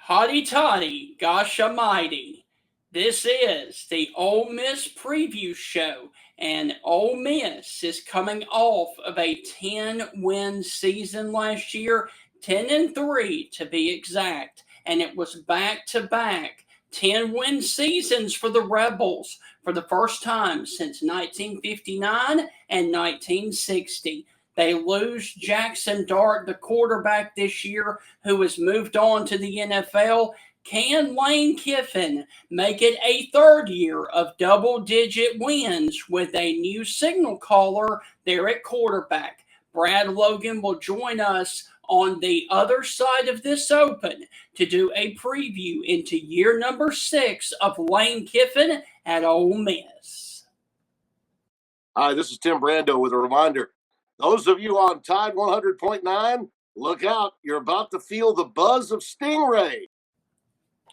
Hotty toddy, gosh almighty. This is the Ole Miss preview show, and Ole Miss is coming off of a 10-win season last year, 10-3 to be exact, and it was back-to-back 10-win seasons for the Rebels for the first time since 1959 and 1960. They lose Jackson Dart, the quarterback this year, who has moved on to the NFL. Can Lane Kiffin make it a third year of double-digit wins with a new signal caller there at quarterback? Brad Logan will join us on the other side of this open to do a preview into year number 6 of Lane Kiffin at Ole Miss. Hi, this is Tim Brando with a reminder. Those of you on Tide 100.9, look out. You're about to feel the buzz of Stingray.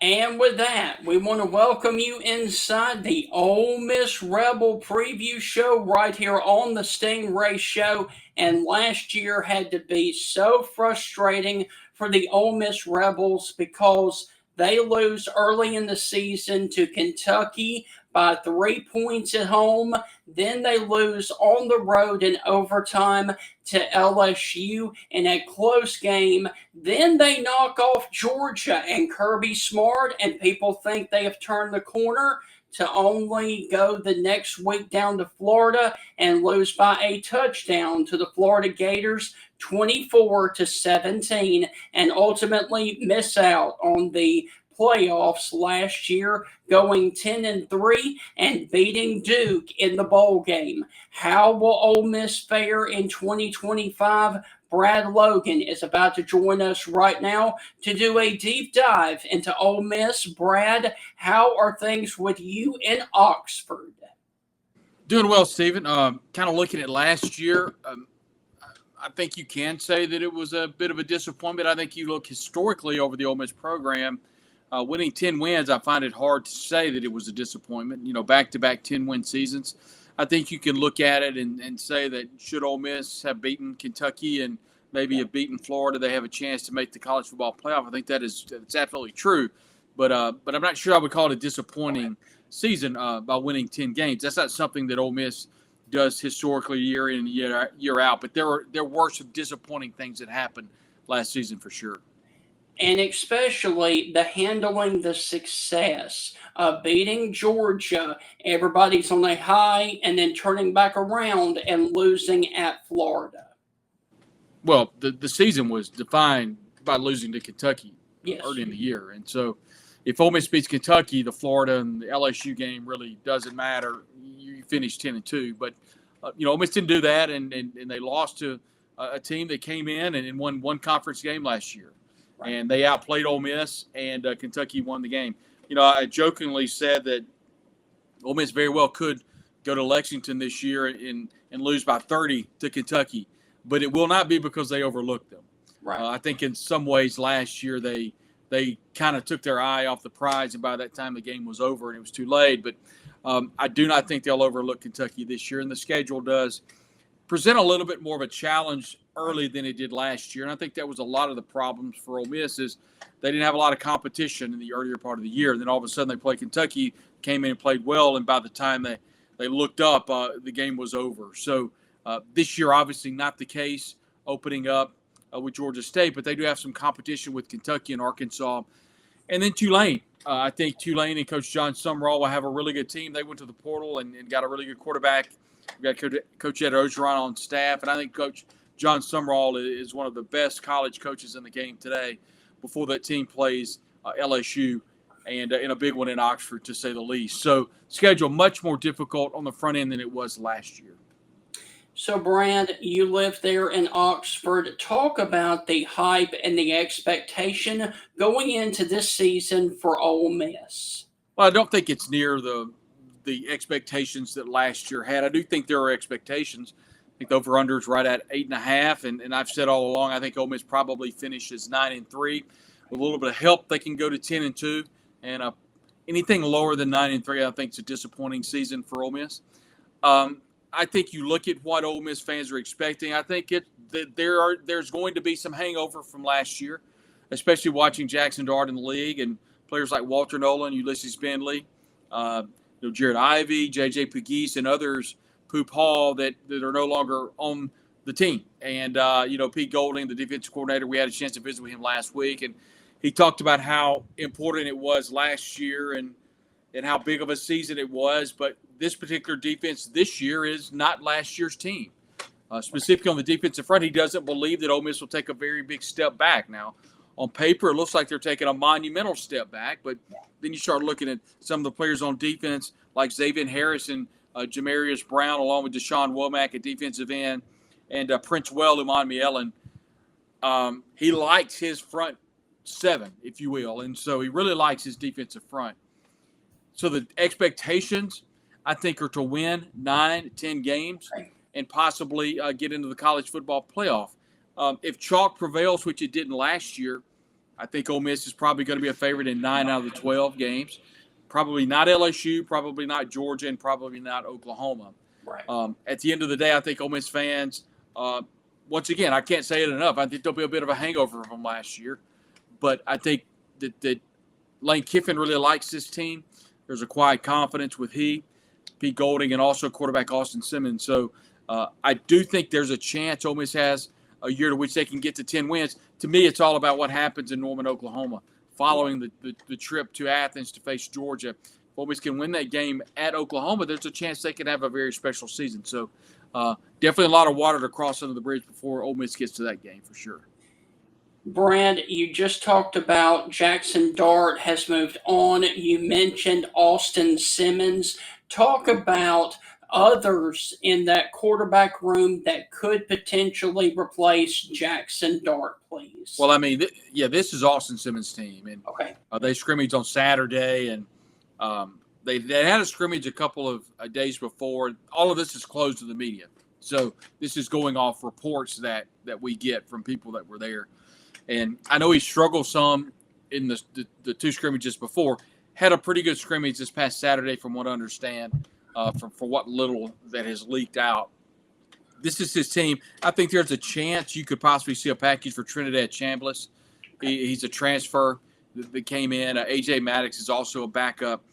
And with that, we want to welcome you inside the Ole Miss Rebel preview show right here on the Stingray Show. And last year had to be so frustrating for the Ole Miss Rebels because they lose early in the season to Kentucky by 3 points at home. Then they lose on the road in overtime to LSU in a close game. Then they knock off Georgia and Kirby Smart, and people think they have turned the corner to only go the next week down to Florida and lose by a touchdown to the Florida Gators, 24-17, and ultimately miss out on the playoffs last year, going 10-3 and beating Duke in the bowl game. How will Ole Miss fare in 2025? Brad Logan is about to join us right now to do a deep dive into Ole Miss. Brad, how are things with you in Oxford? Doing well, Stephen. Kind of looking at last year, I think you can say that it was a bit of a disappointment. I think you look historically over the Ole Miss program, winning 10 wins, I find it hard to say that it was a disappointment. You know, back-to-back 10-win seasons. I think you can look at it and say that should Ole Miss have beaten Kentucky and maybe have beaten Florida, they have a chance to make the college football playoff. I think that's absolutely true. But I'm not sure I would call it a disappointing season by winning 10 games. That's not something that Ole Miss does historically year in and year out. But there were some disappointing things that happened last season for sure. And especially the handling the success of beating Georgia. Everybody's on a high and then turning back around and losing at Florida. Well, the season was defined by losing to Kentucky early in the year. And so if Ole Miss beats Kentucky, the Florida and the LSU game really doesn't matter. You finish 10-2. But, Ole Miss didn't do that, and they lost to a team that came in and won one conference game last year. Right. And they outplayed Ole Miss, and Kentucky won the game. I jokingly said that Ole Miss very well could go to Lexington this year and lose by 30 to Kentucky, but it will not be because they overlooked them. Right. I think in some ways last year they kind of took their eye off the prize, and by that time the game was over and it was too late. But I do not think they'll overlook Kentucky this year, and the schedule does present a little bit more of a challenge early than it did last year. And I think that was a lot of the problems for Ole Miss is they didn't have a lot of competition in the earlier part of the year. And then all of a sudden they played Kentucky, came in and played well, and by the time they looked up, the game was over. So this year, obviously not the case, opening up with Georgia State, but they do have some competition with Kentucky and Arkansas. And then Tulane. I think Tulane and Coach John Sumrall will have a really good team. They went to the portal and got a really good quarterback. We've got Coach Ed Ogeron on staff, and I think Coach John Sumrall is one of the best college coaches in the game today before that team plays LSU and in a big one in Oxford, to say the least. So schedule much more difficult on the front end than it was last year. So, Brad, you live there in Oxford. Talk about the hype and the expectation going into this season for Ole Miss. Well, I don't think it's near the expectations that last year had. I do think there are expectations. I think the over-under is right at 8.5, and I've said all along I think Ole Miss probably finishes 9-3. With a little bit of help, they can go to 10-2, and anything lower than 9-3, I think, is a disappointing season for Ole Miss. I think you look at what Ole Miss fans are expecting. I think there's going to be some hangover from last year. especially watching Jackson Dart in the league and players like Walter Nolan, Ulysses Bentley, Jared Ivey, J.J. Pegues, and others, Poop Hall, that are no longer on the team. And, Pete Golding, the defensive coordinator, we had a chance to visit with him last week, and he talked about how important it was last year and how big of a season it was. But this particular defense this year is not last year's team. Specifically on the defensive front, he doesn't believe that Ole Miss will take a very big step back. Now, on paper, it looks like they're taking a monumental step back, but then you start looking at some of the players on defense like Xavier Harris and Jamarius Brown, along with Deshaun Womack at defensive end, and Prince Well, Iman Mielen. He likes his front seven, if you will, and so he really likes his defensive front. So the expectations, I think, are to win 9-10 games and possibly get into the college football playoff. If chalk prevails, which it didn't last year, I think Ole Miss is probably going to be a favorite in 9 out of the 12 games. Probably not LSU, probably not Georgia, and probably not Oklahoma. Right. At the end of the day, I think Ole Miss fans, once again, I can't say it enough, I think there'll be a bit of a hangover from last year. But I think that Lane Kiffin really likes this team. There's a quiet confidence with Pete Golding, and also quarterback Austin Simmons. So I do think there's a chance Ole Miss has a year to which they can get to 10 wins. To me, it's all about what happens in Norman, Oklahoma, following the trip to Athens to face Georgia. If Ole Miss can win that game at Oklahoma, there's a chance they can have a very special season. So definitely a lot of water to cross under the bridge before Ole Miss gets to that game for sure. Brad, you just talked about Jackson Dart has moved on. You mentioned Austin Simmons. Talk about others in that quarterback room that could potentially replace Jackson Dart, please. Well, I mean, this is Austin Simmons' team. And okay. They scrimmaged on Saturday, and they had a scrimmage a couple of days before. All of this is closed to the media. So this is going off reports that we get from people that were there. And I know he struggled some in the two scrimmages before. Had a pretty good scrimmage this past Saturday, from what I understand, for what little that has leaked out. This is his team. I think there's a chance you could possibly see a package for Trinidad Chambliss. He's a transfer that came in. A.J. Maddox is also a backup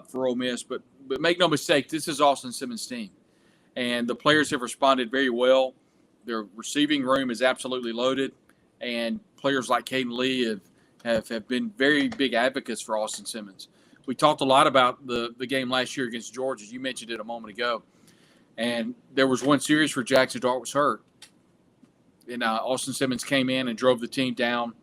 for Ole Miss. But make no mistake, this is Austin Simmons' team. And the players have responded very well. Their receiving room is absolutely loaded. And players like Caden Lee have been very big advocates for Austin Simmons. We talked a lot about the game last year against Georgia. You mentioned it a moment ago. And there was one series where Jackson Dart was hurt. And Austin Simmons came in and drove the team down,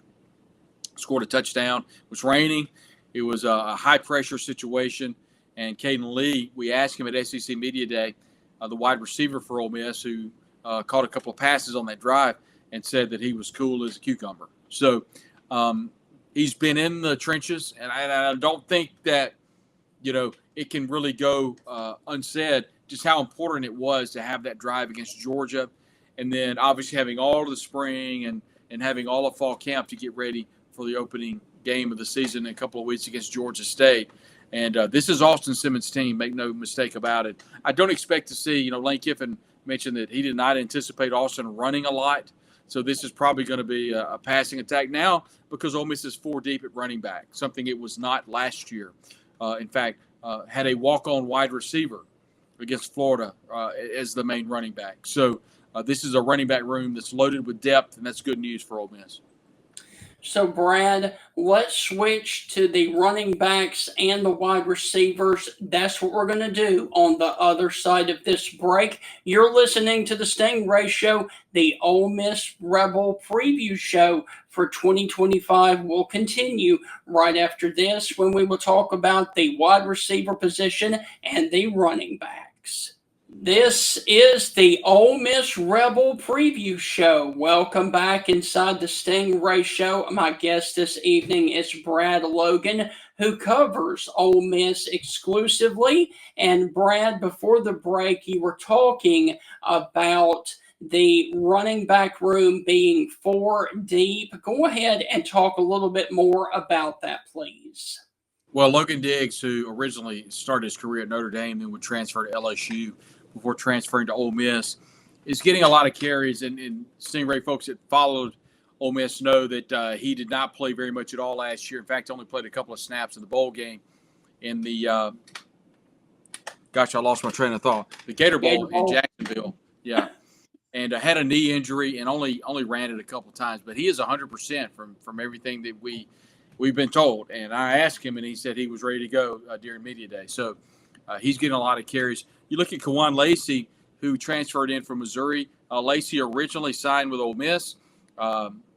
scored a touchdown. It was raining. It was a high-pressure situation. And Caden Lee, we asked him at SEC Media Day, the wide receiver for Ole Miss, who caught a couple of passes on that drive, and said that he was cool as a cucumber. So he's been in the trenches, and I don't think that, it can really go unsaid just how important it was to have that drive against Georgia, and then obviously having all of the spring and having all of fall camp to get ready for the opening game of the season in a couple of weeks against Georgia State. And this is Austin Simmons' team, make no mistake about it. I don't expect to see, Lane Kiffin mentioned that he did not anticipate Austin running a lot. So this is probably going to be a passing attack now, because Ole Miss is 4 deep at running back, something it was not last year. In fact, had a walk-on wide receiver against Florida as the main running back. So this is a running back room that's loaded with depth, and that's good news for Ole Miss. So, Brad, let's switch to the running backs and the wide receivers. That's what we're going to do on the other side of this break. You're listening to the Stingray Show, the Ole Miss Rebel preview show for 2025 will continue right after this, when we will talk about the wide receiver position and the running backs. This is the Ole Miss Rebel preview show. Welcome back inside the Stingray Show. My guest this evening is Brad Logan, who covers Ole Miss exclusively. And Brad, before the break, you were talking about the running back room being 4 deep. Go ahead and talk a little bit more about that, please. Well, Logan Diggs, who originally started his career at Notre Dame and would transfer to LSU before transferring to Ole Miss, is getting a lot of carries. And Stingray folks that followed Ole Miss know that he did not play very much at all last year. In fact, only played a couple of snaps in the bowl game in the I lost my train of thought. The Gator Bowl in Jacksonville. Yeah. And had a knee injury and only ran it a couple of times. But he is 100% from everything that we've been told. And I asked him, and he said he was ready to go during media day. So he's getting a lot of carries. You look at Kawan Lacey, who transferred in from Missouri. Lacey originally signed with Ole Miss.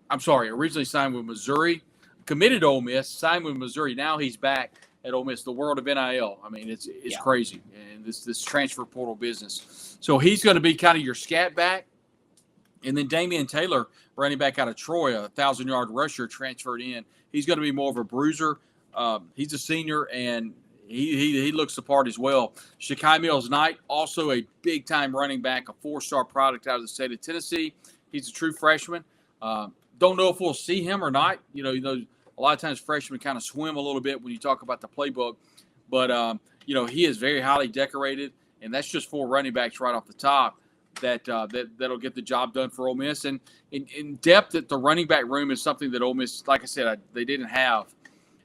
Originally signed with Missouri, committed to Ole Miss, signed with Missouri. Now he's back at Ole Miss. The world of NIL. I mean, it's crazy, and this transfer portal business. So he's going to be kind of your scat back. And then Damian Taylor, running back out of Troy, a 1,000-yard rusher, transferred in. He's going to be more of a bruiser. He's a senior, and he looks the part as well. Shakai Mills-Knight, also a big-time running back, a 4-star product out of the state of Tennessee. He's a true freshman. Don't know if we'll see him or not. You know, a lot of times freshmen kind of swim a little bit when you talk about the playbook. But, he is very highly decorated, and that's just 4 running backs right off the top that'll get the job done for Ole Miss. And in depth at the running back room is something that Ole Miss, like I said, they didn't have.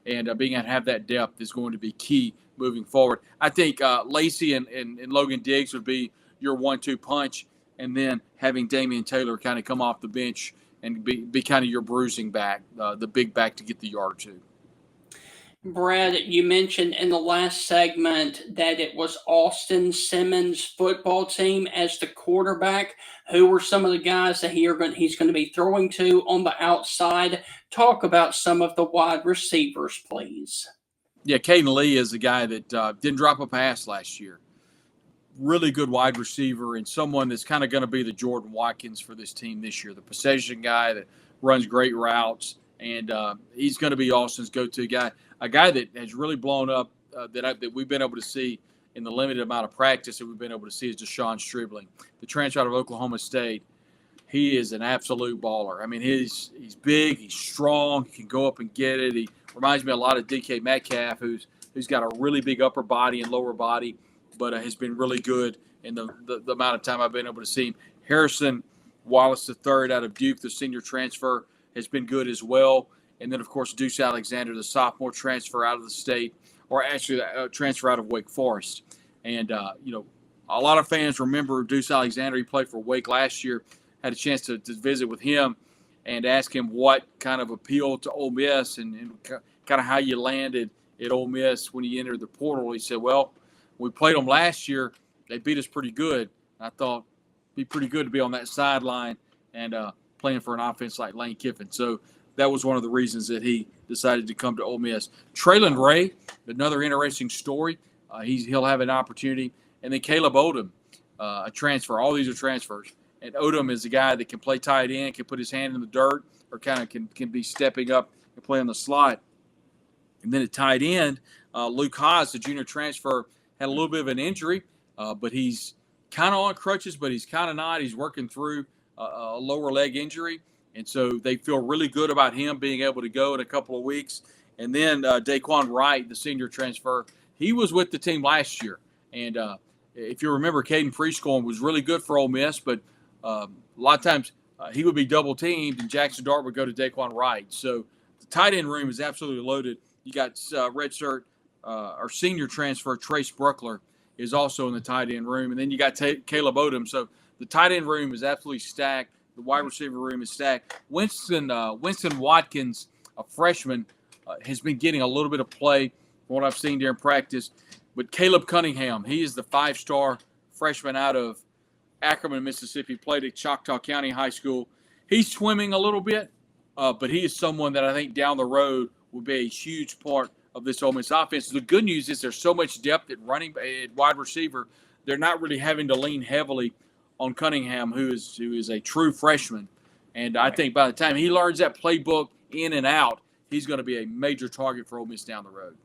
And being able to have that depth is going to be key moving forward. I think Lacey and Logan Diggs would be your 1-2 punch, and then having Damian Taylor kind of come off the bench and be kind of your bruising back, the big back to get the yard or two. Brad, you mentioned in the last segment that it was Austin Simmons' football team as the quarterback. Who were some of the guys that he's going to be throwing to on the outside? Talk about some of the wide receivers, please. Yeah, Caden Lee is the guy that didn't drop a pass last year. Really good wide receiver and someone that's kind of going to be the Jordan Watkins for this team this year, the possession guy that runs great routes. And he's going to be Austin's go-to guy. A guy that has really blown up that we've been able to see in the limited amount of practice that we've been able to see is Deshaun Stribling, the transfer out of Oklahoma State. He is an absolute baller. I mean, he's big, he's strong, he can go up and get it. He reminds me a lot of DK Metcalf, who's got a really big upper body and lower body, but has been really good in the amount of time I've been able to see him. Harrison Wallace III out of Duke, the senior transfer, has been good as well. And then, of course, Deuce Alexander, the sophomore transfer out of the state, or actually a transfer out of Wake Forest. And, a lot of fans remember Deuce Alexander. He played for Wake last year. Had a chance to visit with him and ask him what kind of appealed to Ole Miss and kind of how you landed at Ole Miss when you entered the portal. He said, well, we played them last year. They beat us pretty good. I thought it'd be pretty good to be on that sideline and playing for an offense like Lane Kiffin. So that was one of the reasons that he decided to come to Ole Miss. Traylon Ray, another interesting story. He'll have an opportunity. And then Caleb Odom, a transfer. All these are transfers. And Odom is a guy that can play tight end, can put his hand in the dirt, or kind of can be stepping up and play on the slot. And then at tight end, Luke Haas, the junior transfer, had a little bit of an injury, but he's kind of on crutches, but he's kind of not. He's working through a lower leg injury. And so they feel really good about him being able to go in a couple of weeks. And then Daquan Wright, the senior transfer, he was with the team last year. And if you remember, Caden Prescorn was really good for Ole Miss, but a lot of times he would be double teamed and Jackson Dart would go to Daquan Wright. So the tight end room is absolutely loaded. You got redshirt, our senior transfer, Trace Bruckler, is also in the tight end room. And then you got Caleb Odom. So the tight end room is absolutely stacked. The wide receiver room is stacked. Winston Watkins, a freshman, has been getting a little bit of play from what I've seen during practice. But Caleb Cunningham, he is the 5-star freshman out of Ackerman, Mississippi, played at Choctaw County High School. He's swimming a little bit, but he is someone that I think down the road will be a huge part of this Ole Miss offense. The good news is there's so much depth at wide receiver, they're not really having to lean heavily on Cunningham, who is a true freshman. And I think by the time he learns that playbook in and out, he's going to be a major target for Ole Miss down the road.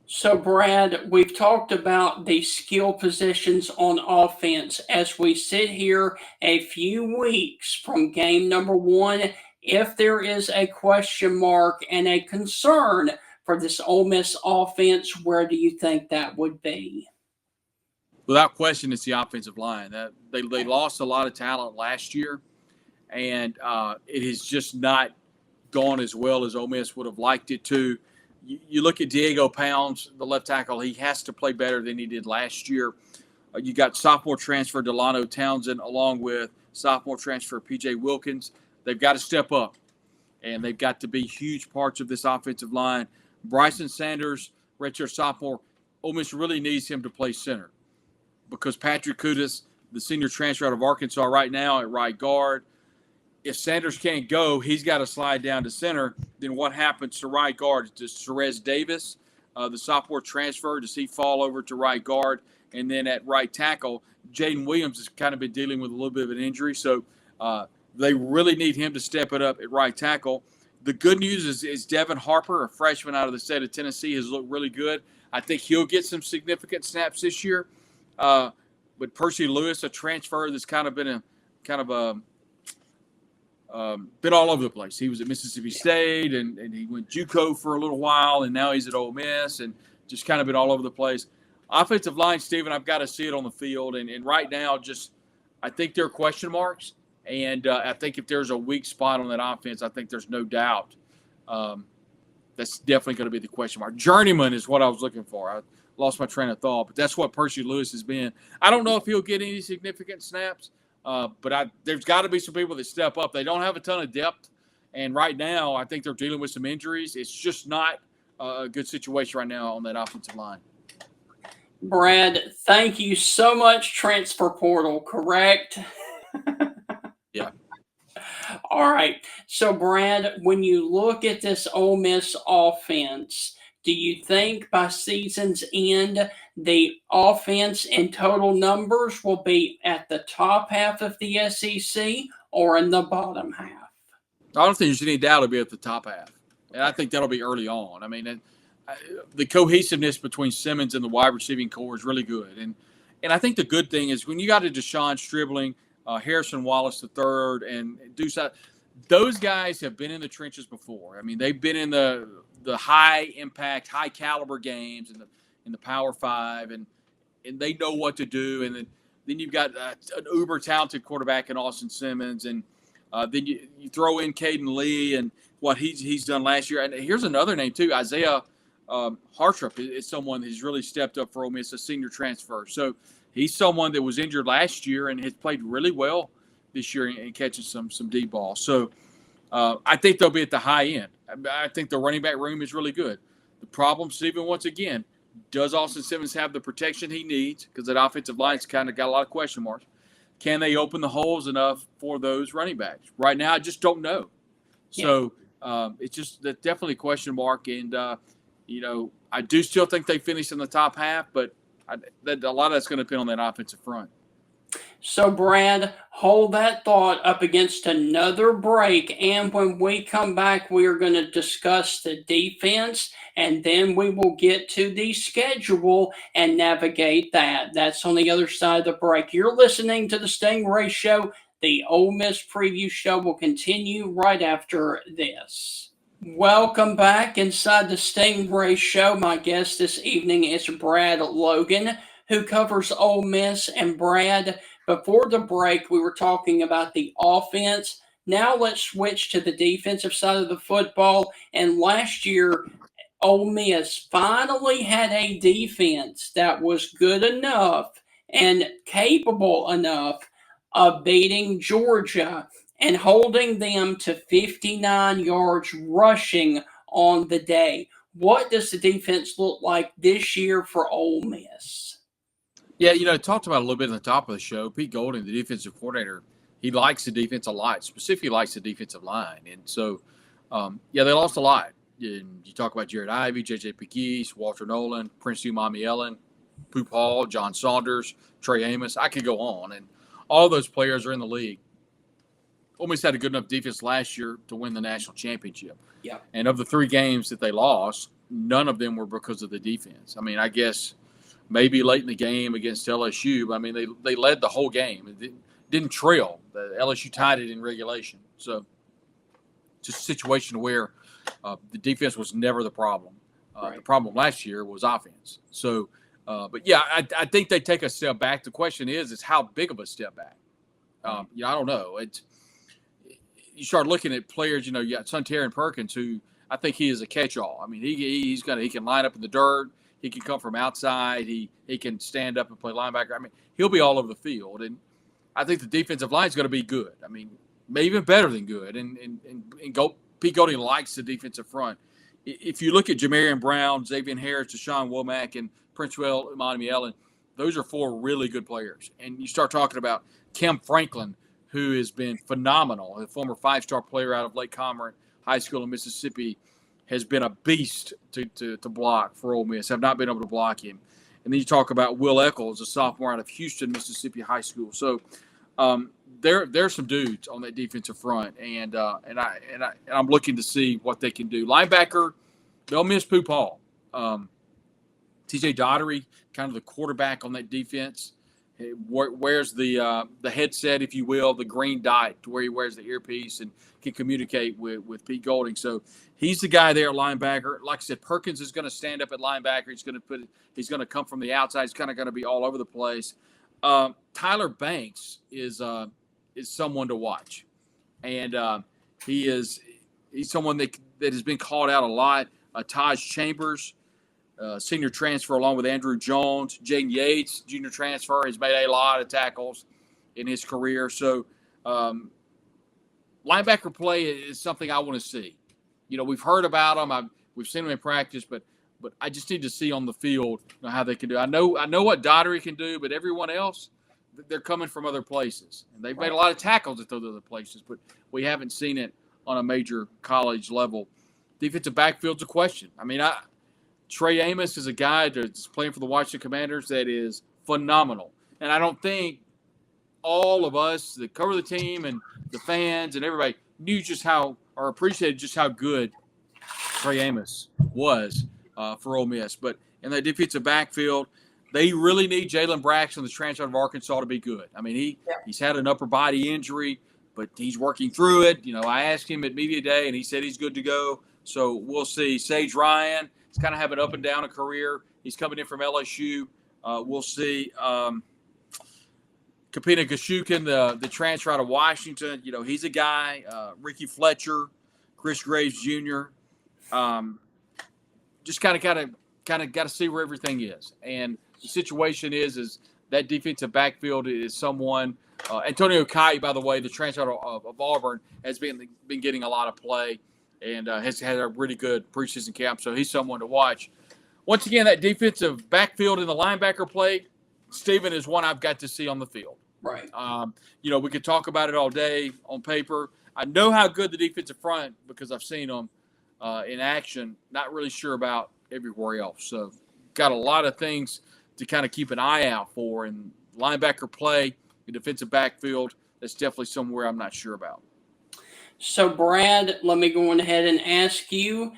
So, Brad, we've talked about the skill positions on offense. As we sit here a few weeks from game number 1, if there is a question mark and a concern for this Ole Miss offense, where do you think that would be? Without question, it's the offensive line. They lost a lot of talent last year, and it has just not gone as well as Ole Miss would have liked it to. You look at Diego Pounds, the left tackle, he has to play better than he did last year. You got sophomore transfer Delano Townsend along with sophomore transfer P.J. Wilkins. They've got to step up, and they've got to be huge parts of this offensive line. Bryson Sanders, redshirt sophomore, Ole Miss really needs him to play center because Patrick Kudus, the senior transfer out of Arkansas right now at right guard, if Sanders can't go, he's got to slide down to center. Then what happens to right guard? Does Cerez Davis, the sophomore transfer, does he fall over to right guard? And then at right tackle, Jaden Williams has kind of been dealing with a little bit of an injury. So they really need him to step it up at right tackle. The good news is Devin Harper, a freshman out of the state of Tennessee, has looked really good. I think he'll get some significant snaps this year. But Percy Lewis, a transfer that's kind of been been all over the place. He was at Mississippi State, and he went JUCO for a little while, and now he's at Ole Miss, and just kind of been all over the place. Offensive line, Stephen, I've got to see it on the field, and right now, I think there are question marks, and I think if there's a weak spot on that offense, I think there's no doubt that's definitely going to be the question mark. Journeyman is what I was looking for. I lost my train of thought, but that's what Percy Lewis has been. I don't know if he'll get any significant snaps. But there's got to be some people that step up. They don't have a ton of depth, and right now I think they're dealing with some injuries. It's just not a good situation right now on that offensive line. Brad, thank you so much. Transfer portal, correct? Yeah. All right. So, Brad, when you look at this Ole Miss offense, do you think by season's end the offense in total numbers will be at the top half of the SEC or in the bottom half? I don't think there's any doubt it'll be at the top half. And I think that'll be early on. I mean, the cohesiveness between Simmons and the wide receiving core is really good. And I think the good thing is when you got a Deshaun Stribling, Harrison Wallace III, and Deuce, those guys have been in the trenches before. I mean, they've been in the high impact, high caliber games in the Power Five, and they know what to do. And then you've got an uber talented quarterback in Austin Simmons, and then you throw in Caden Lee and what he's done last year. And here's another name too, Isaiah Hartrup is someone who's really stepped up for Ole Miss, a senior transfer. So he's someone that was injured last year and has played really well this year in catching some deep balls. So I think they'll be at the high end. I think the running back room is really good. The problem, Stephen, once again, does Austin Simmons have the protection he needs? Because that offensive line's kind of got a lot of question marks. Can they open the holes enough for those running backs? Right now, I just don't know. So it's just definitely a question mark. And, I do still think they finish in the top half, but a lot of that's going to depend on that offensive front. So, Brad, hold that thought up against another break. And when we come back, we are going to discuss the defense, and then we will get to the schedule and navigate that. That's on the other side of the break. You're listening to the Stingray Show. The Ole Miss Preview Show will continue right after this. Welcome back inside the Stingray Show. My guest this evening is Brad Logan, who covers Ole Miss. And Brad, before the break, we were talking about the offense. Now let's switch to the defensive side of the football. And last year, Ole Miss finally had a defense that was good enough and capable enough of beating Georgia and holding them to 59 yards rushing on the day. What does the defense look like this year for Ole Miss? Yeah, talked about it a little bit at the top of the show. Pete Golding, the defensive coordinator, he likes the defense a lot, specifically likes the defensive line. And so, they lost a lot. And you talk about Jared Ivey, J.J. Pegues, Walter Nolan, Prince Umami Ellen, Poop Hall, John Saunders, Trey Amos. I could go on. And all those players are in the league. Ole Miss had a good enough defense last year to win the national championship. Yeah. And of the 3 games that they lost, none of them were because of the defense. I mean, I guess maybe late in the game against LSU, but I mean, they led the whole game. It didn't trail. The LSU tied it in regulation. So just a situation where the defense was never the problem. Right. The problem last year was offense. So, I think they take a step back. The question is how big of a step back? I don't know. you start looking at players. You got Sunterry and Perkins, who I think he is a catch-all. I mean, he can line up in the dirt. He can come from outside. He can stand up and play linebacker. I mean, he'll be all over the field, and I think the defensive line is going to be good. I mean, maybe even better than good. And Pete Golding likes the defensive front. If you look at Jamarian Brown, Xavier Harris, Deshaun Womack, and Prince-Will Imani, those are 4 really good players. And you start talking about Kim Franklin, who has been phenomenal, a former 5-star player out of Lake Comrie High School in Mississippi, has been a beast to block for Ole Miss. Have not been able to block him. And then you talk about Will Eccles, a sophomore out of Houston, Mississippi High School. So there's some dudes on that defensive front, and I'm looking to see what they can do. Linebacker, they'll miss Pooh Paul. TJ Daugherty, kind of the quarterback on that defense, wears the headset, if you will, the green dot, to where he wears the earpiece and can communicate with Pete Golding. So he's the guy there at linebacker. Like I said, Perkins is going to stand up at linebacker. He's going to come from the outside. He's kind of going to be all over the place. Tyler Banks is someone to watch, and he's someone that has been called out a lot. Taj Chambers, senior transfer, along with Andrew Jones. Jaden Yates, junior transfer, has made a lot of tackles in his career. So linebacker play is something I want to see. We've heard about them. We've seen them in practice, but I just need to see on the field how they can do. I know what Daugherty can do, but everyone else, they're coming from other places. And they've made a lot of tackles at those other places, but we haven't seen it on a major college level. Defensive backfield's a question. I mean, Trey Amos is a guy that's playing for the Washington Commanders that is phenomenal. And I don't think all of us that cover the team and the fans and everybody knew or appreciated just how good Trey Amos was for Ole Miss. But in that defensive backfield, they really need Jalen Braxton, the transfer of Arkansas, to be good. I mean, he's had an upper body injury, but he's working through it. I asked him at media day, and he said he's good to go. So we'll see. Sage Ryan, he's kind of having up and down a career. He's coming in from LSU. We'll see. Kapina Gashukin, the transfer out of Washington, he's a guy. Ricky Fletcher, Chris Graves Jr. Just kind of got to see where everything is. And the situation is that defensive backfield is someone. Antonio Kai, by the way, the transfer of Auburn, has been getting a lot of play and has had a really good preseason camp. So he's someone to watch. Once again, that defensive backfield in the linebacker play, Stephen, is one I've got to see on the field. Right. We could talk about it all day on paper. I know how good the defensive front, because I've seen them in action. Not really sure about everywhere else. So got a lot of things to kind of keep an eye out for. And linebacker play, the defensive backfield, that's definitely somewhere I'm not sure about. So, Brad, let me go on ahead and ask you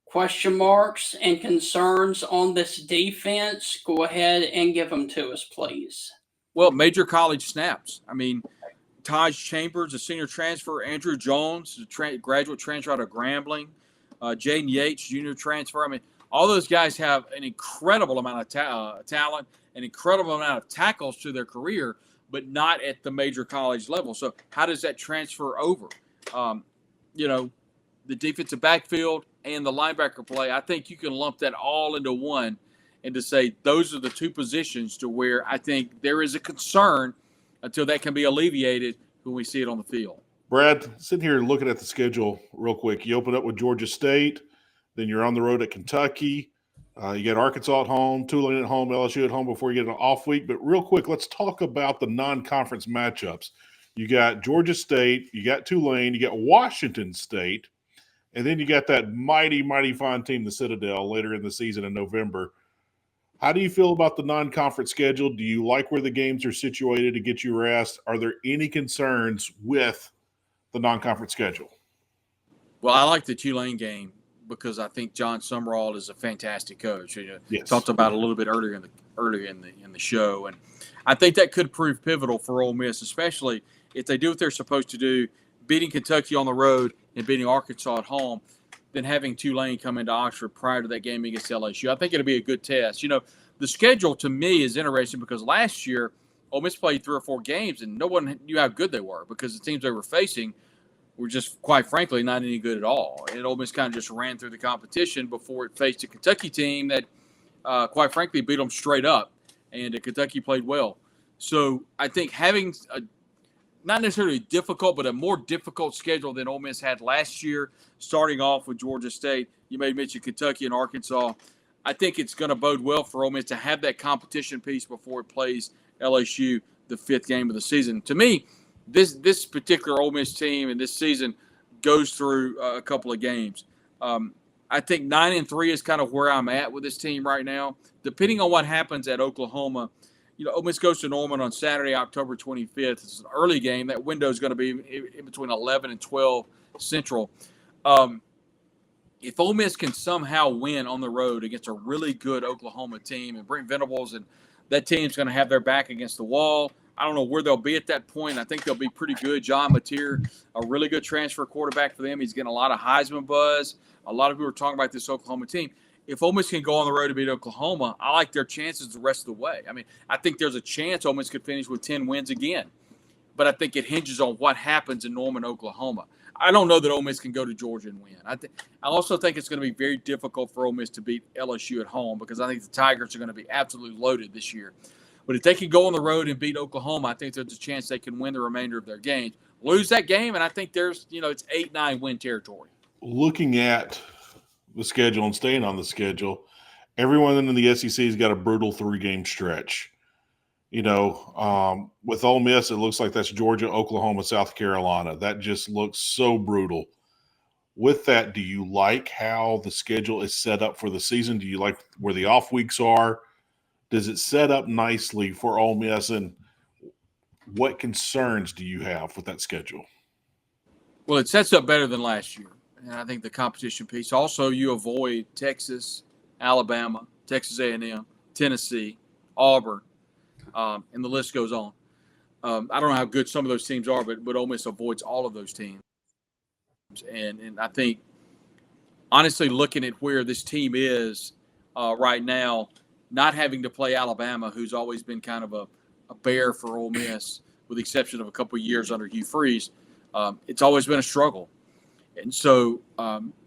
question marks and concerns on this defense. Go ahead and give them to us, please. Well, major college snaps. I mean, Taj Chambers, a senior transfer. Andrew Jones, a graduate transfer out of Grambling. Jaden Yates, junior transfer. I mean, all those guys have an incredible amount of talent, an incredible amount of tackles to their career, but not at the major college level. So how does that transfer over? The defensive backfield and the linebacker play, I think you can lump that all into one and to say those are the two positions to where I think there is a concern until that can be alleviated when we see it on the field. Brad, sitting here looking at the schedule real quick, you open up with Georgia State, then you're on the road at Kentucky. You got Arkansas at home, Tulane at home, LSU at home before you get an off week. But real quick, let's talk about the non-conference matchups. You got Georgia State, you got Tulane, you got Washington State, and then you got that mighty, mighty fine team, the Citadel, later in the season in November. How do you feel about the non-conference schedule? Do you like where the games are situated to get you rest? Are there any concerns with the non-conference schedule? Well, I like the Tulane game because I think John Summerall is a fantastic coach. Yes. Talked about it a little bit earlier in the show, and I think that could prove pivotal for Ole Miss, especially if they do what they're supposed to do, beating Kentucky on the road and beating Arkansas at home, then having Tulane come into Oxford prior to that game against LSU. I think it'll be a good test. The schedule to me is interesting because last year Ole Miss played 3 or 4 games and no one knew how good they were because the teams they were facing were just, quite frankly, not any good at all. And Ole Miss kind of just ran through the competition before it faced a Kentucky team that, quite frankly, beat them straight up. And Kentucky played well. So I think having not necessarily difficult, but a more difficult schedule than Ole Miss had last year, starting off with Georgia State. You may mention Kentucky and Arkansas. I think it's going to bode well for Ole Miss to have that competition piece before it plays LSU, the 5th game of the season. To me, this particular Ole Miss team and this season goes through a couple of games. I think 9-3 is kind of where I'm at with this team right now. Depending on what happens at Oklahoma, Ole Miss goes to Norman on Saturday, October 25th. It's an early game. That window is going to be in between 11 and 12 Central. If Ole Miss can somehow win on the road against a really good Oklahoma team, and Brent Venables and that team's going to have their back against the wall. I don't know where they'll be at that point. I think they'll be pretty good. John Mateer, a really good transfer quarterback for them. He's getting a lot of Heisman buzz. A lot of people are talking about this Oklahoma team. If Ole Miss can go on the road to beat Oklahoma, I like their chances the rest of the way. I mean, I think there's a chance Ole Miss could finish with 10 wins again. But I think it hinges on what happens in Norman, Oklahoma. I don't know that Ole Miss can go to Georgia and win. I also think it's going to be very difficult for Ole Miss to beat LSU at home because I think the Tigers are going to be absolutely loaded this year. But if they can go on the road and beat Oklahoma, I think there's a chance they can win the remainder of their games. Lose that game, and I think there's, it's 8-9 win territory. Looking at the schedule and staying on the schedule, everyone in the SEC has got a brutal 3-game stretch. With Ole Miss, it looks like that's Georgia, Oklahoma, South Carolina. That just looks so brutal. With that, do you like how the schedule is set up for the season? Do you like where the off weeks are? Does it set up nicely for Ole Miss? And what concerns do you have with that schedule? Well, it sets up better than last year. And I think the competition piece. Also, you avoid Texas, Alabama, Texas A&M, Tennessee, Auburn, and the list goes on. I don't know how good some of those teams are, but Ole Miss avoids all of those teams. And I think, honestly, looking at where this team is right now, not having to play Alabama, who's always been kind of a bear for Ole Miss, with the exception of a couple of years under Hugh Freeze, it's always been a struggle. And so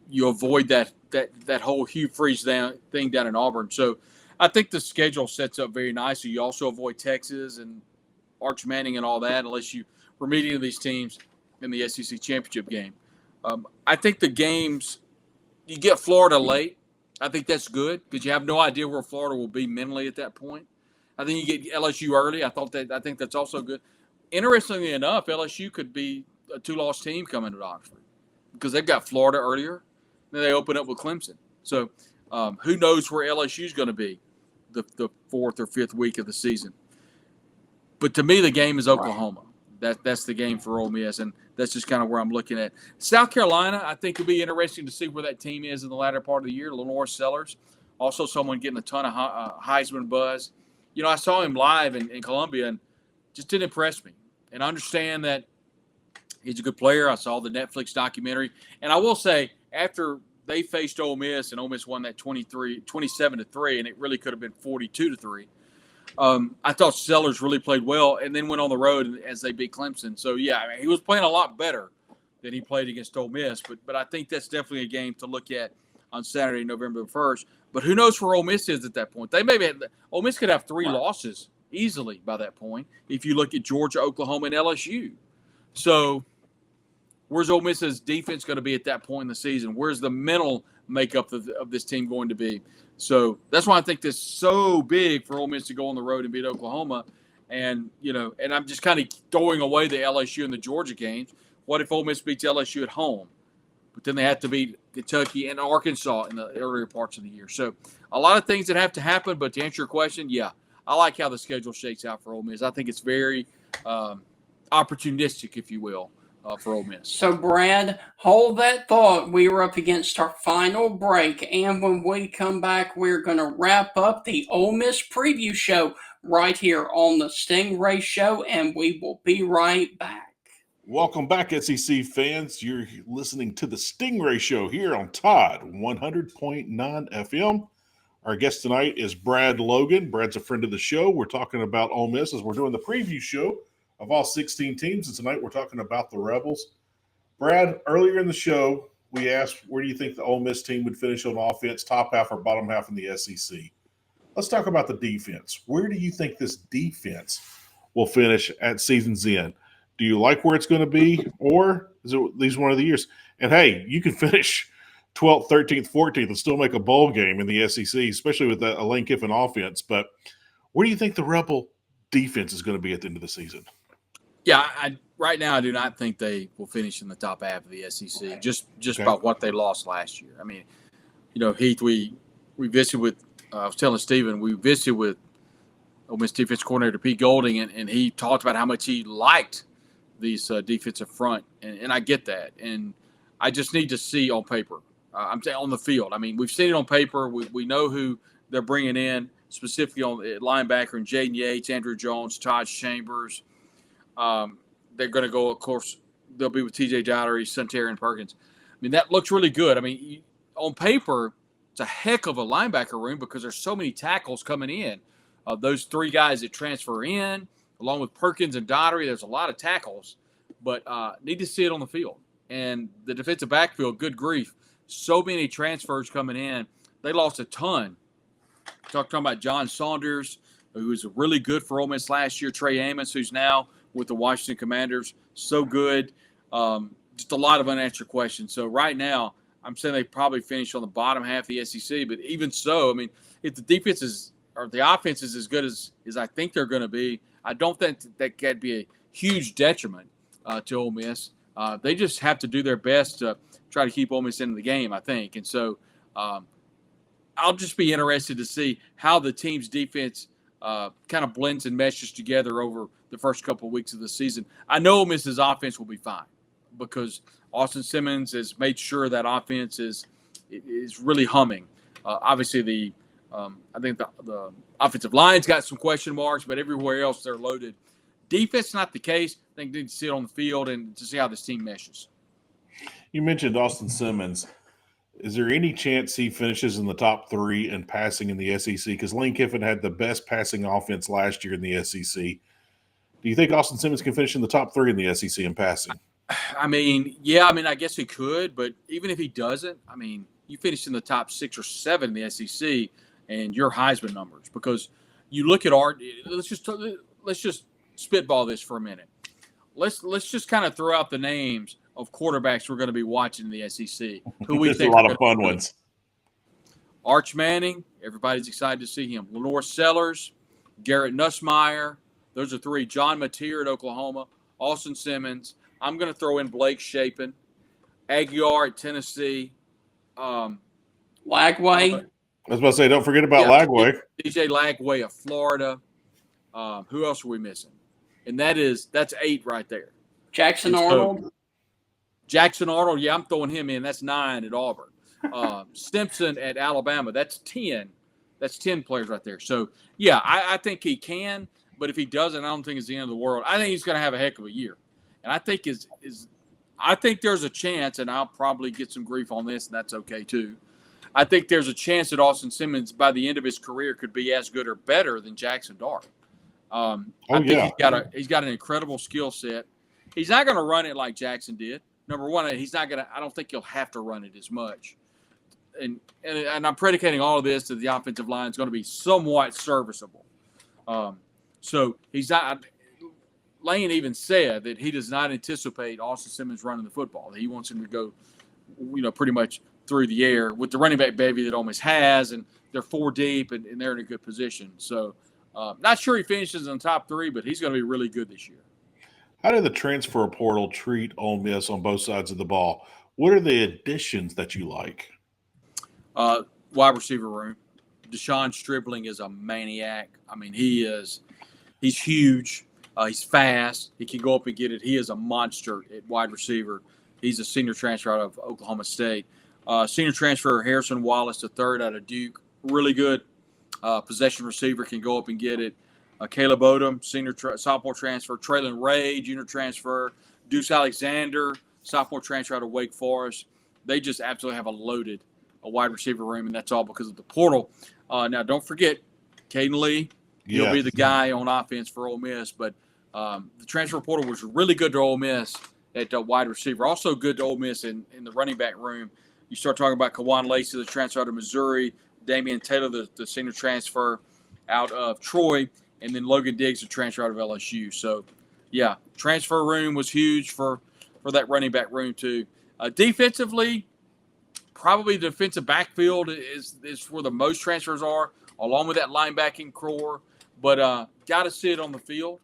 you avoid that whole Hugh Freeze thing down in Auburn. So I think the schedule sets up very nicely. You also avoid Texas and Arch Manning and all that, unless you were meeting these teams in the SEC championship game. I think the games, you get Florida late. I think that's good because you have no idea where Florida will be mentally at that point. I think you get LSU early. I think that's also good. Interestingly enough, LSU could be a 2-loss team coming to Oxford because they've got Florida earlier. Then they open up with Clemson. So who knows where LSU is going to be the 4th or 5th week of the season. But to me, the game is Oklahoma. That's the game for Ole Miss, and that's just kind of where I'm looking at. South Carolina, I think it'll be interesting to see where that team is in the latter part of the year. Lenore Sellers, also someone getting a ton of Heisman buzz. I saw him live in Columbia and just didn't impress me. And I understand that he's a good player. I saw the Netflix documentary. And I will say, after they faced Ole Miss and Ole Miss won that 27-3, and it really could have been 42-3, I thought Sellers really played well and then went on the road as they beat Clemson. So, yeah, he was playing a lot better than he played against Ole Miss. But I think that's definitely a game to look at on Saturday, November 1st. But who knows where Ole Miss is at that point? Ole Miss could have 3 losses easily by that point if you look at Georgia, Oklahoma, and LSU. So where's Ole Miss's defense going to be at that point in the season? Where's the mental makeup of this team going to be? So that's why I think this is so big for Ole Miss to go on the road and beat Oklahoma. And, and I'm just kind of throwing away the LSU and the Georgia games. What if Ole Miss beats LSU at home? But then they have to beat Kentucky and Arkansas in the earlier parts of the year. So a lot of things that have to happen. But to answer your question, yeah, I like how the schedule shakes out for Ole Miss. I think it's very opportunistic, if you will, for Ole Miss. So, Brad, hold that thought. We are up against our final break. And when we come back, we're going to wrap up the Ole Miss preview show right here on the Stingray Show. And we will be right back. Welcome back, SEC fans. You're listening to the Stingray Show here on Todd 100.9 FM. Our guest tonight is Brad Logan. Brad's a friend of the show. We're talking about Ole Miss as we're doing the preview show of all 16 teams. And tonight we're talking about the Rebels. Brad, earlier in the show, we asked where do you think the Ole Miss team would finish on offense, top half or bottom half in the SEC? Let's talk about the defense. Where do you think this defense will finish at season's end? Do you like where it's going to be, or is it these one of the years? And, hey, you can finish 12th, 13th, 14th and still make a bowl game in the SEC, especially with a Lane Kiffin offense. But where do you think the Rebel defense is going to be at the end of the season? Yeah, right now I do not think they will finish in the top half of the SEC, just okay. By what they lost last year. I mean, Heath, we visited with I was telling Stephen, we visited with Ole Miss defense coordinator Pete Golding, and he talked about how much he liked these defensive front, and I get that. And I just need to see on paper. I'm saying on the field. I mean, we've seen it on paper. We know who they're bringing in, specifically on linebacker and Jaden Yates, Andrew Jones, Todd Chambers. They're going to go, of course, they'll be with TJ Dowdery, Sunterry, and Perkins. I mean, that looks really good. I mean, on paper, it's a heck of a linebacker room because there's so many tackles coming in. Those three guys that transfer in, along with Perkins and Dowdery, there's a lot of tackles, but need to see it on the field. And the defensive backfield, good grief, so many transfers coming in. They lost a ton. Talking about John Saunders, who was really good for Ole Miss last year. Trey Amos, who's now with the Washington Commanders, so good. Just a lot of unanswered questions. So right now, I'm saying they probably finish on the bottom half of the SEC. But even so, I mean, if the defense is or the offense is as good as I think they're going to be, I don't think that could be a huge detriment to Ole Miss. They just have to do their best to try to keep Ole Miss in the game, I think. And so I'll just be interested to see how the team's defense kind of blends and meshes together over the first couple of weeks of the season. I know Ole Miss's offense will be fine because Austin Simmons has made sure that offense is really humming. Obviously, I think the offensive line's got some question marks, but everywhere else they're loaded. Defense, not the case. I think they need to see it on the field and to see how this team meshes. You mentioned Austin Simmons. Is there any chance he finishes in the top three in passing in the SEC? Because Lane Kiffin had the best passing offense last year in the SEC. Do you think Austin Simmons can finish in the top three in the SEC in passing? I mean, yeah, I guess he could, but even if he doesn't, I mean, you finish in the top 6 or 7 in the SEC and your Heisman numbers, because you look at let's just spitball this for a minute. Let's just kind of throw out the names of quarterbacks we're going to be watching in the SEC. Who we think a lot of fun ones. Arch Manning, everybody's excited to see him. Lenore Sellers, Garrett Nussmeier, those are 3. John Mateer at Oklahoma, Austin Simmons. I'm going to throw in Blake Shapen, Aguiar at Tennessee. Lagway. I was about to say, don't forget about Lagway. DJ Lagway of Florida. Who else are we missing? And that's 8 right there. Jackson Arnold. Jackson Arnold, yeah, I'm throwing him in. That's 9 at Auburn. Simpson at Alabama, that's 10. That's 10 players right there. So, yeah, I think he can, but if he doesn't, I don't think it's the end of the world. I think he's going to have a heck of a year. And I think I think there's a chance, and I'll probably get some grief on this, and that's okay too. I think there's a chance that Austin Simmons, by the end of his career, could be as good or better than Jackson Dart. I think he's got an incredible skill set. He's not going to run it like Jackson did. Number one, I don't think he'll have to run it as much. And I'm predicating all of this that the offensive line is going to be somewhat serviceable. So he's not. Lane even said that he does not anticipate Austin Simmons running the football. He wants him to go, pretty much through the air with the running back baby that Ole Miss has, and they're 4 deep and they're in a good position. So, not sure he finishes in the top 3, but he's going to be really good this year. How did the transfer portal treat Ole Miss on both sides of the ball? What are the additions that you like? Wide receiver room. Deshaun Stribling is a maniac. I mean, he's huge. He's fast. He can go up and get it. He is a monster at wide receiver. He's a senior transfer out of Oklahoma State. Senior transfer Harrison Wallace, III out of Duke. Really good possession receiver, can go up and get it. Caleb Odom, senior sophomore transfer. Traylon Ray, junior transfer. Deuce Alexander, sophomore transfer out of Wake Forest. They just absolutely have a wide receiver room, and that's all because of the portal. Now, don't forget, Caden Lee. He'll be the guy on offense for Ole Miss, but the transfer portal was really good to Ole Miss, at wide receiver. Also good to Ole Miss in the running back room. You start talking about Kawan Lacey, the transfer out of Missouri, Damian Taylor, the senior transfer out of Troy, and then Logan Diggs, the transfer out of LSU. So, yeah, transfer room was huge for that running back room too. Defensively, probably the defensive backfield is where the most transfers are, along with that linebacking core. But got to see it on the field.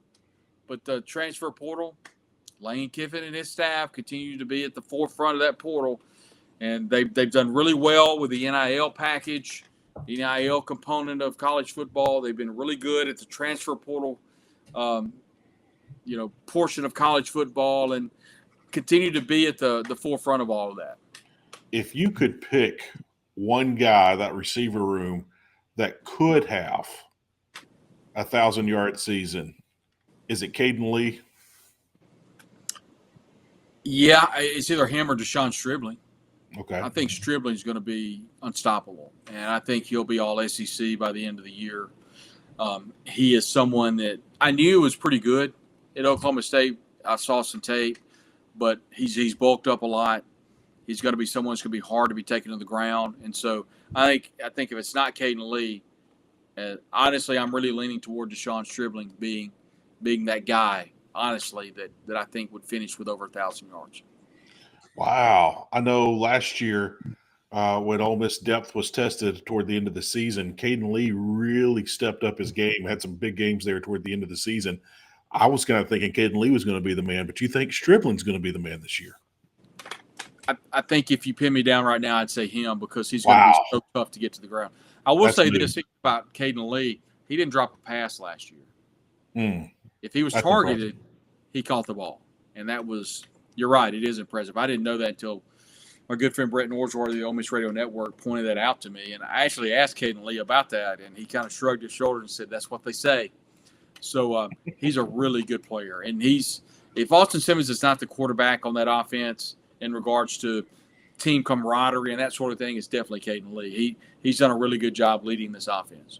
But the transfer portal, Lane Kiffin and his staff continue to be at the forefront of that portal. And they've done really well with the NIL package, the NIL component of college football. They've been really good at the transfer portal, portion of college football, and continue to be at the forefront of all of that. If you could pick one guy, that receiver room, that could have a 1,000-yard season, is it Caden Lee? Yeah, it's either him or Deshaun Stribling. Okay. I think Stribling's going to be unstoppable, and I think he'll be all SEC by the end of the year. He is someone that I knew was pretty good at Oklahoma State. I saw some tape, but he's bulked up a lot. He's going to be someone that's going to be hard to be taken to the ground. And so I think if it's not Caden Lee, honestly, I'm really leaning toward Deshaun Stribling being that guy, honestly, that I think would finish with over 1,000 yards. Wow. I know last year when Ole Miss depth was tested toward the end of the season, Caden Lee really stepped up his game, had some big games there toward the end of the season. I was kind of thinking Caden Lee was going to be the man, but you think Stribling's going to be the man this year? I think if you pin me down right now, I'd say him because he's going to be so tough to get to the ground. I will say this about Caden Lee. He didn't drop a pass last year. If he was targeted, he caught the ball. And that was – you're right, it is impressive. I didn't know that until my good friend Brett Norsworth of the Ole Miss Radio Network pointed that out to me. And I actually asked Caden Lee about that, and he kind of shrugged his shoulders and said, that's what they say. So he's a really good player. And if Austin Simmons is not the quarterback on that offense – in regards to team camaraderie and that sort of thing, is definitely Caden Lee. He's done a really good job leading this offense.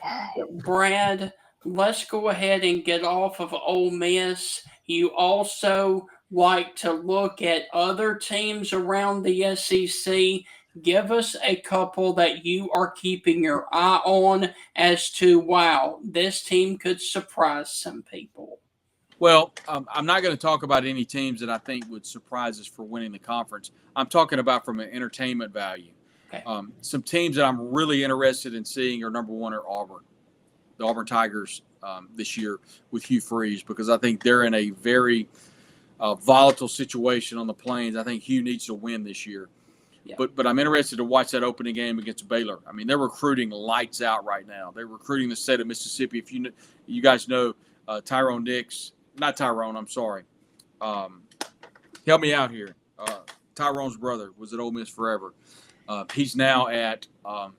Wow. Brad, let's go ahead and get off of Ole Miss. You also like to look at other teams around the SEC. Give us a couple that you are keeping your eye on as to, wow, this team could surprise some people. Well, I'm not going to talk about any teams that I think would surprise us for winning the conference. I'm talking about from an entertainment value. Okay. Some teams that I'm really interested in seeing are number one are Auburn, the Auburn Tigers this year with Hugh Freeze, because I think they're in a very volatile situation on the Plains. I think Hugh needs to win this year. Yeah. But I'm interested to watch that opening game against Baylor. I mean, they're recruiting lights out right now. They're recruiting the state of Mississippi. If you guys know Tyrone Nix. Not Tyrone, I'm sorry. Help me out here. Tyrone's brother was at Ole Miss forever. He's now at the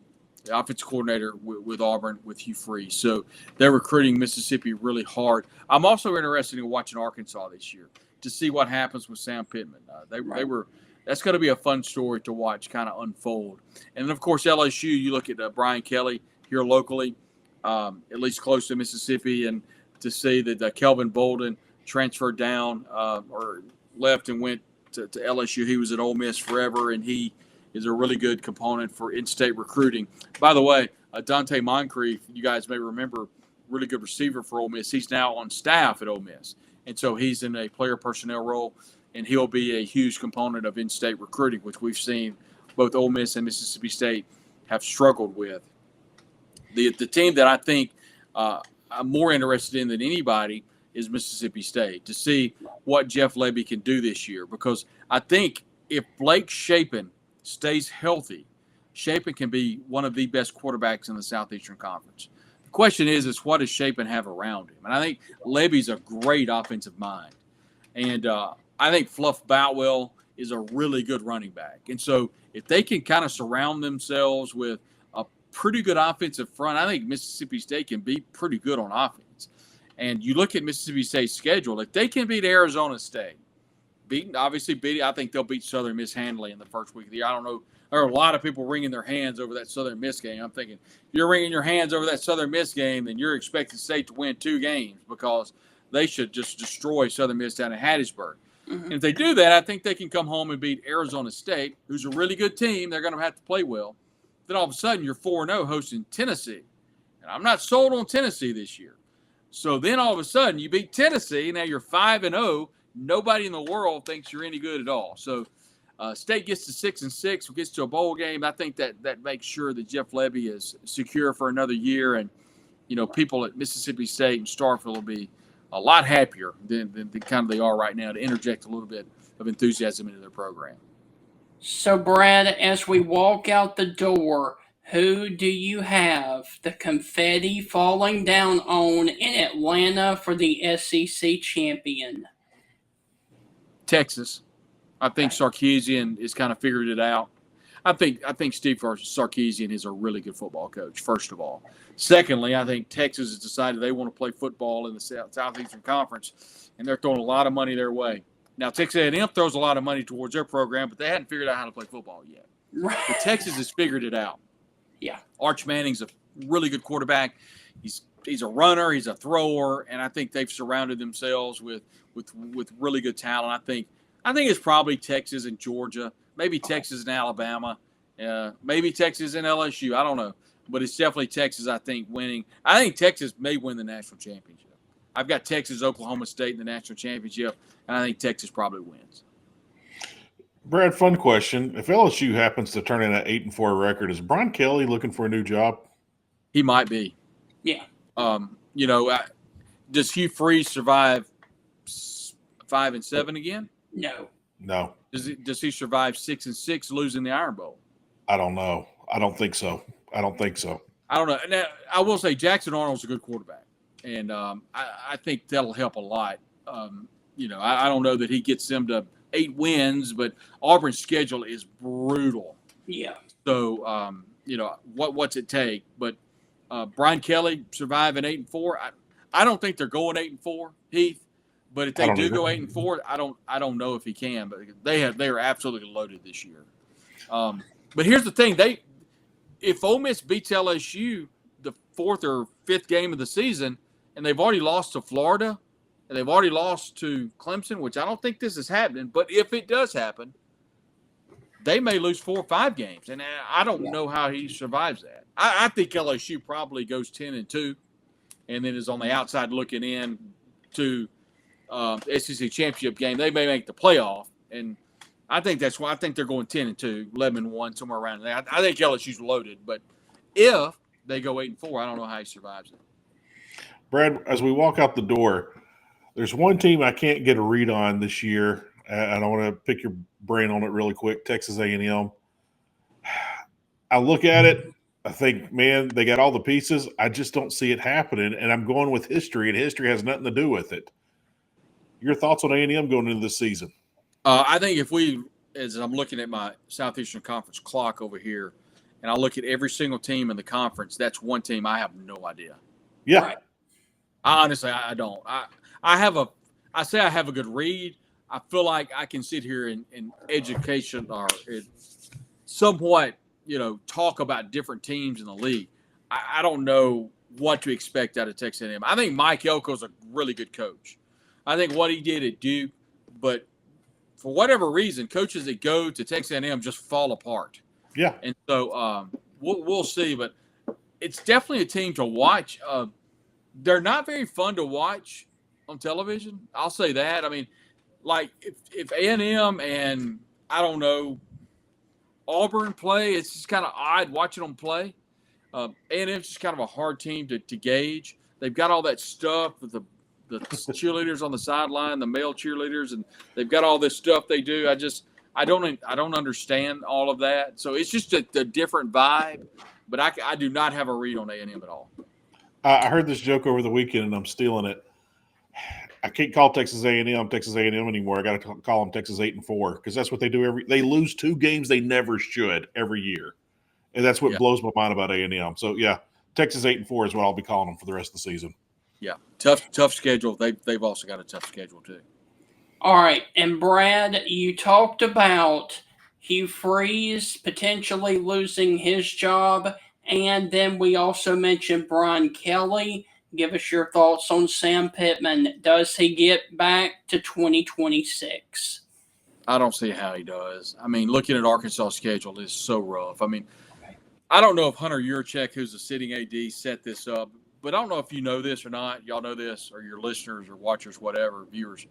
offensive coordinator with Auburn with Hugh Freeze. So they're recruiting Mississippi really hard. I'm also interested in watching Arkansas this year to see what happens with Sam Pittman. That's going to be a fun story to watch kind of unfold. And then, of course, LSU, you look at Brian Kelly here locally, at least close to Mississippi, and to see that Kelvin Bolden transferred down or left and went to LSU. He was at Ole Miss forever, and he is a really good component for in-state recruiting. By the way, Dante Moncrief, you guys may remember, really good receiver for Ole Miss. He's now on staff at Ole Miss, and so he's in a player personnel role, and he'll be a huge component of in-state recruiting, which we've seen both Ole Miss and Mississippi State have struggled with. The team that I think I'm more interested in than anybody is Mississippi State, to see what Jeff Lebby can do this year, because I think if Blake Shapen stays healthy, Shapen can be one of the best quarterbacks in the Southeastern Conference. The question is what does Shapen have around him? And I think Lebby's a great offensive mind. And I think Fluff Boutwell is a really good running back. And so if they can kind of surround themselves with a pretty good offensive front, I think Mississippi State can be pretty good on offense. And you look at Mississippi State's schedule, if they can beat Arizona State, I think they'll beat Southern Miss handily in the first week of the year. I don't know. There are a lot of people wringing their hands over that Southern Miss game. I'm thinking, if you're wringing your hands over that Southern Miss game, then you're expecting State to win 2 games, because they should just destroy Southern Miss down in Hattiesburg. And if they do that, I think they can come home and beat Arizona State, who's a really good team. They're going to have to play well. Then all of a sudden, you're 4-0 hosting Tennessee. And I'm not sold on Tennessee this year. So then all of a sudden, you beat Tennessee. Now you're 5-0. Nobody in the world thinks you're any good at all. So State gets to 6-6, gets to a bowl game. I think that makes sure that Jeff Lebby is secure for another year. And, people at Mississippi State and Starkville will be a lot happier than kind of they are right now to interject a little bit of enthusiasm into their program. So, Brad, as we walk out the door, who do you have the confetti falling down on in Atlanta for the SEC champion? Texas. I think Sarkisian has kind of figured it out. I think Steve Sarkisian is a really good football coach, first of all. Secondly, I think Texas has decided they want to play football in the Southeastern Conference, and they're throwing a lot of money their way. Now, Texas A&M throws a lot of money towards their program, but they hadn't figured out how to play football yet. Right. But Texas has figured it out. Yeah. Arch Manning's a really good quarterback. He's a runner. He's a thrower, and I think they've surrounded themselves with really good talent. I think it's probably Texas and Georgia, maybe Texas and Alabama, maybe Texas and LSU. I don't know, but it's definitely Texas. I think winning. I think Texas may win the national championship. I've got Texas, Oklahoma State in the national championship, and I think Texas probably wins. Brad, fun question. If LSU happens to turn in an 8-4 record, is Brian Kelly looking for a new job? He might be. Yeah. Does Hugh Freeze survive 5-7 again? No. Does he survive 6-6 losing the Iron Bowl? I don't know. I don't think so. I don't know. Now, I will say Jackson Arnold's a good quarterback, and I think that'll help a lot. I don't know that he gets them to 8 wins, but Auburn's schedule is brutal. Yeah. So, what's it take? But Brian Kelly surviving 8-4. I don't think they're going 8-4, Heath. But if they do go 8-4, I don't know if he can. But they are absolutely loaded this year. But here's the thing: if Ole Miss beats LSU the 4th or 5th game of the season, and they've already lost to Florida, and they've already lost to Clemson, which I don't think this is happening. But if it does happen, they may lose 4 or 5 games, and I don't know how he survives that. I think LSU probably goes 10-2, and then is on the outside looking in to SEC championship game. They may make the playoff, and I think that's why I think they're going 10-2, 11-1, somewhere around there. I think LSU's loaded, but if they go 8-4, I don't know how he survives it. Brad, as we walk out the door, there's one team I can't get a read on this year, and I want to pick your brain on it really quick. Texas A&M. I look at it, I think, man, they got all the pieces. I just don't see it happening, and I'm going with history, and history has nothing to do with it. Your thoughts on A&M going into this season? I think as I'm looking at my Southeastern Conference clock over here, and I look at every single team in the conference, that's one team I have no idea. Yeah. Right. Honestly, I don't. I say I have a good read. I feel like I can sit here in education or somewhat, talk about different teams in the league. I don't know what to expect out of Texas A&M. I think Mike Elko's a really good coach. I think what he did at Duke, but for whatever reason, coaches that go to Texas A&M just fall apart. Yeah. And so we'll see, but it's definitely a team to watch. They're not very fun to watch on television. I'll say that. I mean, like if A&M and I don't know Auburn play, it's just kind of odd watching them play. A&M's just kind of a hard team to gauge. They've got all that stuff with the cheerleaders on the sideline, the male cheerleaders, and they've got all this stuff they do. I don't understand all of that. So it's just a different vibe. But I do not have a read on A&M at all. I heard this joke over the weekend, and I'm stealing it. I can't call Texas A&M anymore. I got to call them Texas 8-4 because that's what they do. They lose 2 games they never should every year, and that's what blows my mind about A&M. So yeah, Texas 8-4 is what I'll be calling them for the rest of the season. Yeah, tough schedule. They've also got a tough schedule too. All right, and Brad, you talked about Hugh Freeze potentially losing his job, and then we also mentioned Brian Kelly. give us your thoughts on Sam Pittman. Does he get back to 2026? I don't see how he does. I mean, looking at Arkansas' schedule is so rough. I mean, I don't know if Hunter Yurchek, who's the sitting AD, set this up, but I don't know if you know this or not. Y'all know this, or your listeners or watchers, whatever, viewers.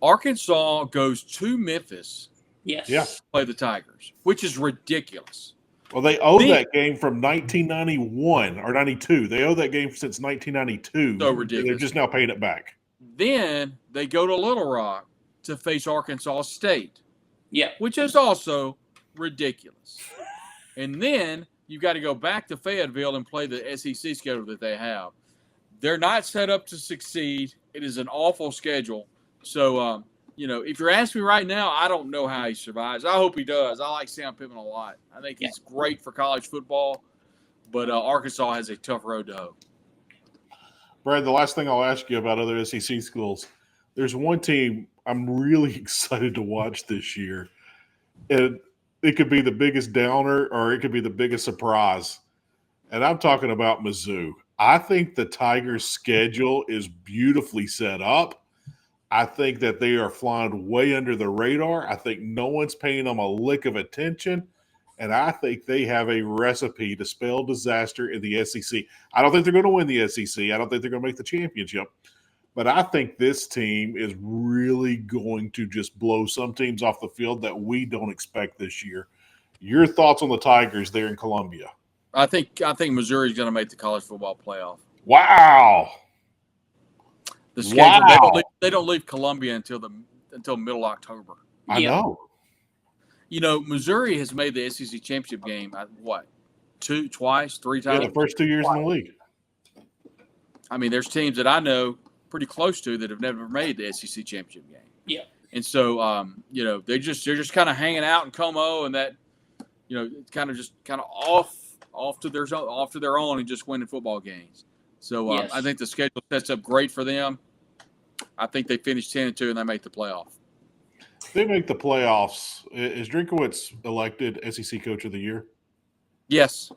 Arkansas goes to Memphis Yes. play the Tigers, which is ridiculous. Well, they owe that game from 1991 or 92. They owe that game since 1992. So ridiculous. They're just now paying it back. Then they go to Little Rock to face Arkansas State. Yeah. Which is also ridiculous. And then you've got to go back to Fayetteville and play the SEC schedule that they have. They're not set up to succeed. It is an awful schedule. So, if you're asking me right now, I don't know how he survives. I hope he does. I like Sam Pittman a lot. I think he's great for college football, but Arkansas has a tough road to hoe. Brad, the last thing I'll ask you about other SEC schools, there's one team I'm really excited to watch this year. And it could be the biggest downer or it could be the biggest surprise. And I'm talking about Mizzou. I think the Tigers' schedule is beautifully set up. I think that they are flying way under the radar. I think no one's paying them a lick of attention. And I think they have a recipe to spell disaster in the SEC. I don't think they're going to win the SEC. I don't think they're going to make the championship. But I think this team is really going to just blow some teams off the field that we don't expect this year. Your thoughts on the Tigers there in Columbia? I think Missouri's going to make the college football playoff. Wow. The schedule, they don't leave Columbia until middle October. I know. Missouri has made the SEC championship game, twice, three times? Yeah, the first 2 years in the league. I mean, there's teams that I know pretty close to that have never made the SEC championship game. Yeah. And so, they're just kind of hanging out in Como, and that, it's kind of off to their own and just winning football games. So I think the schedule sets up great for them. I think they finish 10-2 and they make the playoff. If they make the playoffs, is Drinkowitz elected SEC Coach of the Year? Yes.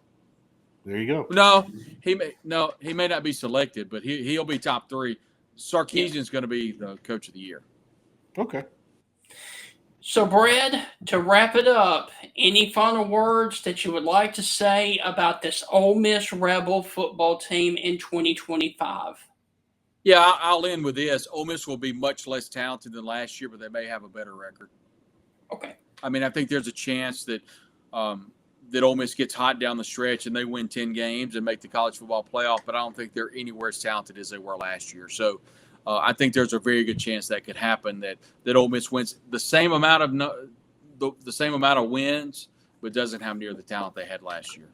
There you go. No, he may not be selected, but he'll be top 3. Sarkisian's going to be the Coach of the Year. Okay. So, Brad, to wrap it up, any final words that you would like to say about this Ole Miss Rebel football team in 2025? Yeah, I'll end with this. Ole Miss will be much less talented than last year, but they may have a better record. Okay. I mean, I think there's a chance that Ole Miss gets hot down the stretch and they win 10 games and make the college football playoff, but I don't think they're anywhere as talented as they were last year. So I think there's a very good chance that could happen, that Ole Miss wins the same amount of wins, but doesn't have near the talent they had last year.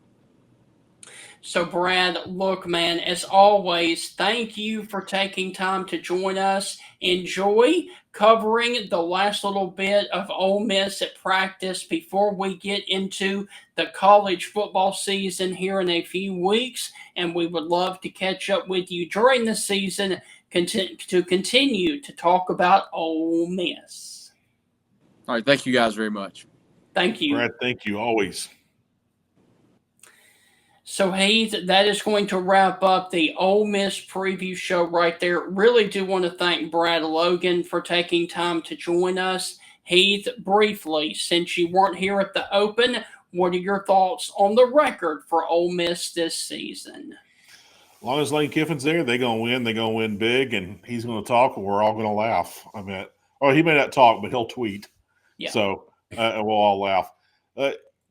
So, Brad, look, man, as always, thank you for taking time to join us. Enjoy covering the last little bit of Ole Miss at practice before we get into the college football season here in a few weeks. And we would love to catch up with you during the season to continue to talk about Ole Miss. All right. Thank you guys very much. Thank you. Brad, thank you. Always. So, Heath, that is going to wrap up the Ole Miss preview show right there. Really do want to thank Brad Logan for taking time to join us. Heath, briefly, since you weren't here at the Open, what are your thoughts on the record for Ole Miss this season? As long as Lane Kiffin's there, they're going to win. They're going to win big, and he's going to talk, and we're all going to laugh. He may not talk, but he'll tweet. Yeah. So we'll all laugh.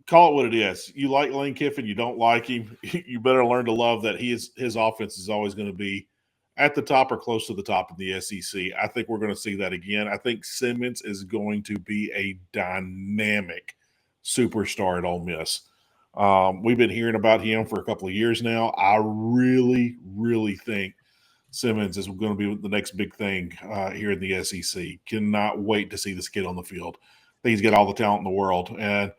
Call it what it is. You like Lane Kiffin, you don't like him. You better learn to love that his offense is always going to be at the top or close to the top in the SEC. I think we're going to see that again. I think Simmons is going to be a dynamic superstar at Ole Miss. We've been hearing about him for a couple of years now. I really, really think Simmons is going to be the next big thing here in the SEC. Cannot wait to see this kid on the field. I think he's got all the talent in the world. And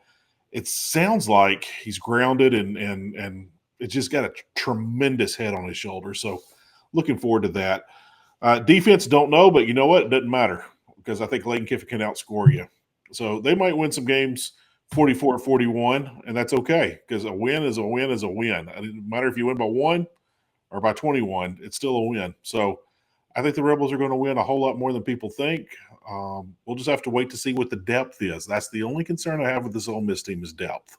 it sounds like he's grounded and it's just got a tremendous head on his shoulder. So looking forward to that. Defense, don't know, but you know what? It doesn't matter because I think Lane Kiffin can outscore you. So they might win some games 44-41, and that's okay because a win is a win is a win. It doesn't matter if you win by 1 or by 21, it's still a win. So I think the Rebels are going to win a whole lot more than people think. We'll just have to wait to see what the depth is. That's the only concern I have with this Ole Miss team is depth.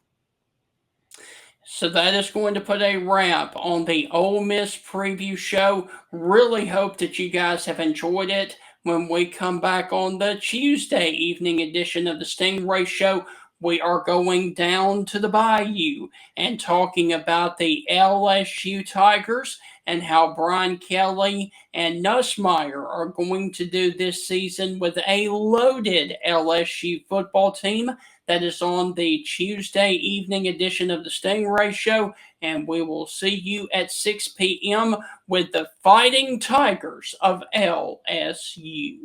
So that is going to put a wrap on the Ole Miss preview show. Really hope that you guys have enjoyed it. When we come back on the Tuesday evening edition of the Stingray Show, we are going down to the Bayou and talking about the LSU Tigers and how Brian Kelly and Nussmeier are going to do this season with a loaded LSU football team. That is on the Tuesday evening edition of the Stingray Show, and we will see you at 6 p.m. with the Fighting Tigers of LSU.